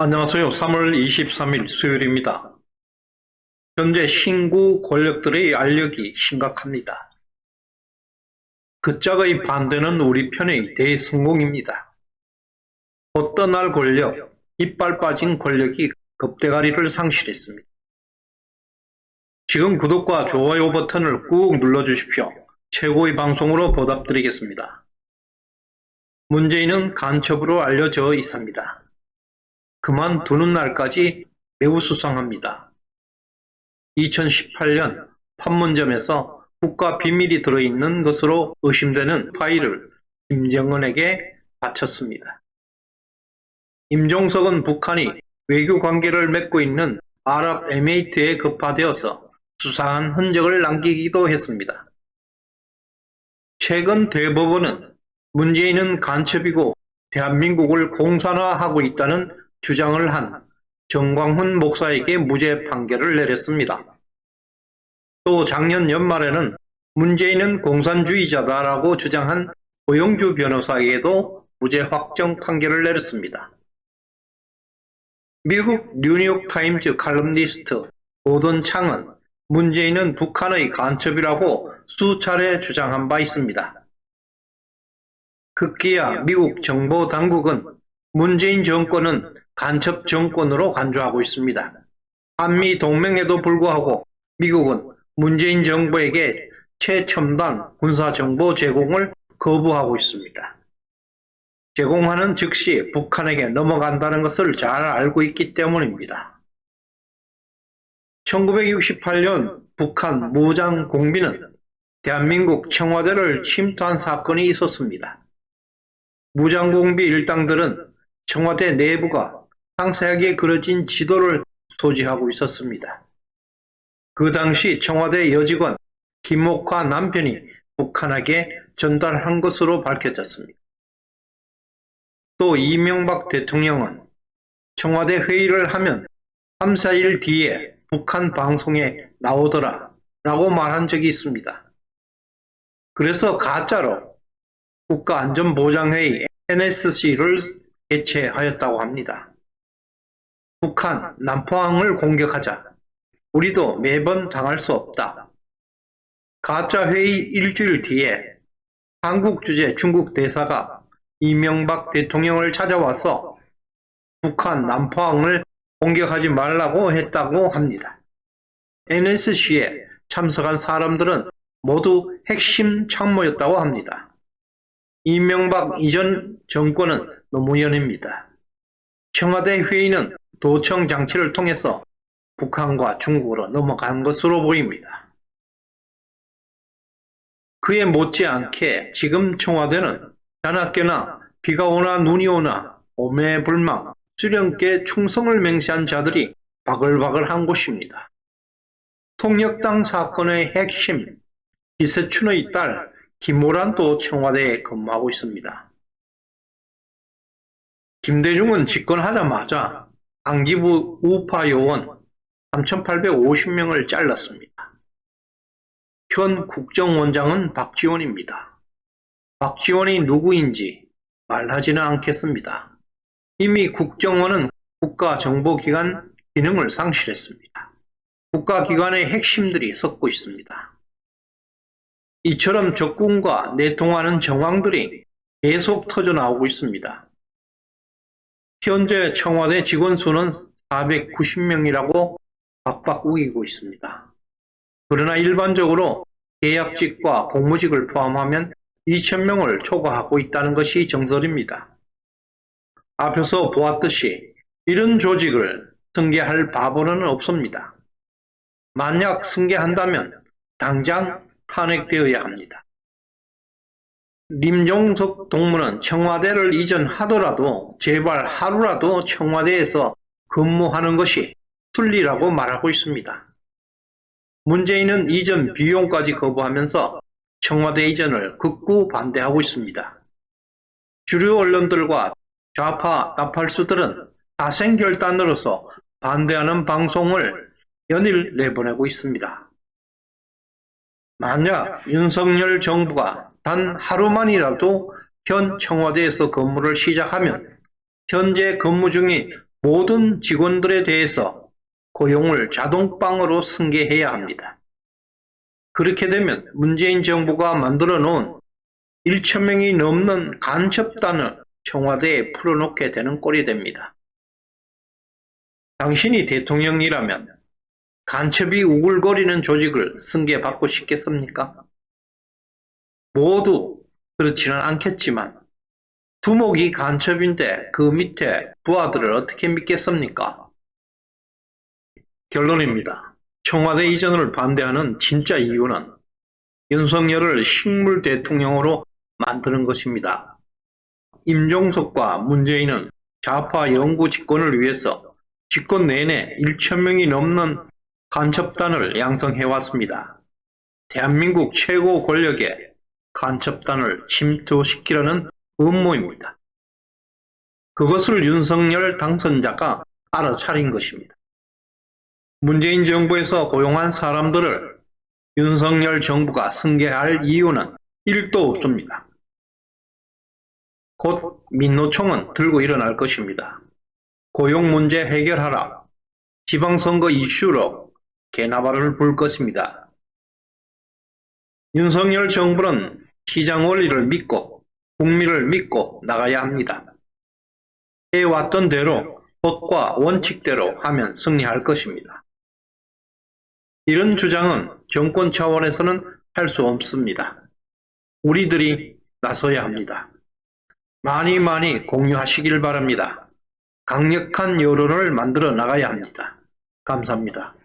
안녕하세요. 3월 23일 수요일입니다. 현재 신구 권력들의 알력이 심각합니다. 그 짝의 반대는 우리 편의 대성공입니다. 곧 떠날 권력, 이빨 빠진 권력이 겁대가리를 상실했습니다. 지금 구독과 좋아요 버튼을 꾹 눌러주십시오. 최고의 방송으로 보답드리겠습니다. 문재인은 간첩으로 알려져 있습니다. 그만두는 날까지 매우 수상합니다. 2018년 판문점에서 국가 비밀이 들어있는 것으로 의심되는 파일을 김정은에게 바쳤습니다. 임종석은 북한이 외교 관계를 맺고 있는 아랍에미리트에 급파되어서 수상한 흔적을 남기기도 했습니다. 최근 대법원은 문재인은 간첩이고 대한민국을 공산화하고 있다는 주장을 한 정광훈 목사에게 무죄 판결을 내렸습니다. 또 작년 연말에는 문재인은 공산주의자다라고 주장한 고영주 변호사에게도 무죄 확정 판결을 내렸습니다. 미국 뉴욕타임즈 칼럼니스트 고던 창은 문재인은 북한의 간첩이라고 수차례 주장한 바 있습니다. 급기야 미국 정보당국은 문재인 정권은 간첩 정권으로 간주하고 있습니다. 한미 동맹에도 불구하고 미국은 문재인 정부에게 최첨단 군사정보 제공을 거부하고 있습니다. 제공하는 즉시 북한에게 넘어간다는 것을 잘 알고 있기 때문입니다. 1968년 북한 무장 공비는 대한민국 청와대를 침투한 사건이 있었습니다. 무장 공비 일당들은 청와대 내부가 상세하게 그려진 지도를 소지하고 있었습니다. 그 당시 청와대 여직원 김옥화 남편이 북한에게 전달한 것으로 밝혀졌습니다. 또 이명박 대통령은 청와대 회의를 하면 3, 4일 뒤에 북한 방송에 나오더라 라고 말한 적이 있습니다. 그래서 가짜로 국가안전보장회의 NSC를 개최하였다고 합니다. 북한 남포항을 공격하자. 우리도 매번 당할 수 없다. 가짜 회의 일주일 뒤에 한국 주재 중국 대사가 이명박 대통령을 찾아와서 북한 남포항을 공격하지 말라고 했다고 합니다. NSC에 참석한 사람들은 모두 핵심 참모였다고 합니다. 이명박 이전 정권은 노무현입니다. 청와대 회의는 도청 장치를 통해서 북한과 중국으로 넘어간 것으로 보입니다. 그에 못지않게 지금 청와대는 자나깨나 비가 오나 눈이 오나 오매불망 수령께 충성을 맹세한 자들이 바글바글한 곳입니다. 통역당 사건의 핵심 기세춘의 딸 김모란도 청와대에 근무하고 있습니다. 김대중은 집권하자마자 안기부 우파 요원 3,850명을 잘랐습니다. 현 국정원장은 박지원입니다. 박지원이 누구인지 말하지는 않겠습니다. 이미 국정원은 국가정보기관 기능을 상실했습니다. 국가기관의 핵심들이 섞고 있습니다. 이처럼 적군과 내통하는 정황들이 계속 터져나오고 있습니다. 현재 청와대 직원 수는 490명이라고 박박 우기고 있습니다. 그러나 일반적으로 계약직과 공무직을 포함하면 2,000명을 초과하고 있다는 것이 정설입니다. 앞에서 보았듯이 이런 조직을 승계할 바보는 없습니다. 만약 승계한다면 당장 탄핵되어야 합니다. 임종석 동무는 청와대를 이전하더라도 제발 하루라도 청와대에서 근무하는 것이 순리라고 말하고 있습니다. 문재인은 이전 비용까지 거부하면서 청와대 이전을 극구 반대하고 있습니다. 주류 언론들과 좌파 나팔수들은 사생결단으로서 반대하는 방송을 연일 내보내고 있습니다. 만약 윤석열 정부가 단 하루만이라도 현 청와대에서 근무를 시작하면 현재 근무 중인 모든 직원들에 대해서 고용을 자동방으로 승계해야 합니다. 그렇게 되면 문재인 정부가 만들어 놓은 1,000명이 넘는 간첩단을 청와대에 풀어놓게 되는 꼴이 됩니다. 당신이 대통령이라면 간첩이 우글거리는 조직을 승계받고 싶겠습니까? 모두 그렇지는 않겠지만 두목이 간첩인데 그 밑에 부하들을 어떻게 믿겠습니까? 결론입니다. 청와대 이전을 반대하는 진짜 이유는 윤석열을 식물 대통령으로 만드는 것입니다. 임종석과 문재인은 좌파 영구 집권을 위해서 집권 내내 1,000명이 넘는 간첩단을 양성해왔습니다. 대한민국 최고 권력에 간첩단을 침투시키려는 음모입니다. 그것을 윤석열 당선자가 알아차린 것입니다. 문재인 정부에서 고용한 사람들을 윤석열 정부가 승계할 이유는 1도 없습니다. 곧 민노총은 들고 일어날 것입니다. 고용 문제 해결하라. 지방선거 이슈로 개나발을 불 것입니다. 윤석열 정부는 시장 원리를 믿고 국민을 믿고 나가야 합니다. 해왔던 대로 법과 원칙대로 하면 승리할 것입니다. 이런 주장은 정권 차원에서는 할 수 없습니다. 우리들이 나서야 합니다. 많이 공유하시길 바랍니다. 강력한 여론을 만들어 나가야 합니다. 감사합니다.